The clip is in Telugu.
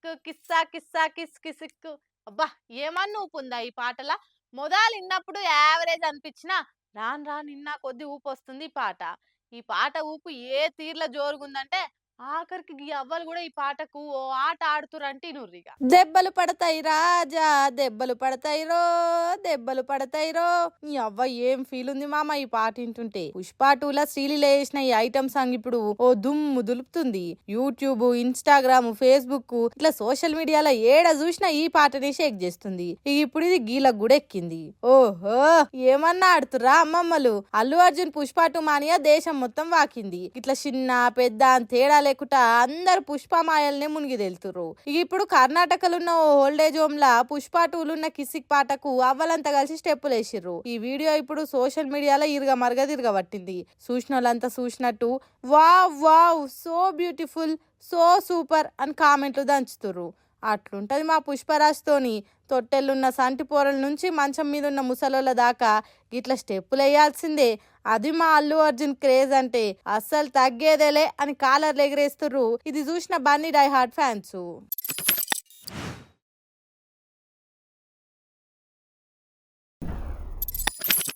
కిసిక్కు కిస్సా కిస్సా కిస్ కిసిక్కు. అబ్బా! ఏమన్నా ఊపుందా ఈ పాటల? మొదలు ఇన్నప్పుడు యావరేజ్ అనిపించినా రాను రాను ఇన్నా కొద్దీ ఊపొస్తుంది ఈ పాట. ఈ పాట ఊపు ఏ తీరులో జోరుగుందంటే ఆఖరికి గీ అవ్వలు గూడా ఈ పాటకు ఓ ఆట ఆడుతుర్రంటే ఇనుర్రిగ. దెబ్బలు పడతాయి రాజా దెబ్బలు పడతాయి రో దెబ్బలు పడతాయి రో. ఈ అవ్వ ఏం ఫీల్ ఉంది మామ ఈ పాట వింటుంటే. పుష్ప 2 శ్రీలీల వేసిన ఈ ఐటమ్ సాంగ్ ఇప్పుడు ఓ దుమ్ము దులుపుతుంది. యూట్యూబ్, ఇన్స్టాగ్రామ్, ఫేస్బుక్ ఇట్లా సోషల్ మీడియాలో ఏడ చూసినా ఈ పాటని షేక్ చేస్తుంది. ఇప్పుడు ఇది గీలకు కూడా ఎక్కింది. ఓహో ఏమన్నా ఆడుతురా అమ్మమ్మలు. అల్లు అర్జున్ పుష్ప 2 మానియా దేశం మొత్తం వాకింది. ఇట్లా చిన్న పెద్ద అని తేడా లేకుండా అందరు పుష్ప మాయల్నే మునిగి తేలుతుర్రు. ఇప్పుడు కర్ణాటకలో ఉన్న ఓ ఓల్డేజ్ హోమ్ లా పుష్ప 2 ఉన్న కిసిక్ పాటకు అవ్వలంతా కలిసి స్టెప్పులు వేసిర్రు. ఈ వీడియో ఇప్పుడు సోషల్ మీడియాలో ఇరుగ మరగ తిరగబట్టింది. చూసిన వాళ్ళంతా చూసినట్టు wow wow so beautiful so super అని కామెంట్లు దంచుతుర్రు. అట్లుంటది మా పుష్పరాజ్తోని. తొట్టెళ్ళున్న సంటి పోరల నుంచి మంచం మీద ఉన్న ముసలోళ్ళ దాకా ఇట్లా స్టెప్పులు వేయాల్సిందే. అది మా అల్లు అర్జున్ క్రేజ్ అంటే అస్సలు తగ్గేదేలే అని కాలర్లు ఎగరేస్తుర్రు ఇది చూసిన బన్నీ డై హార్ట్ ఫ్యాన్స్.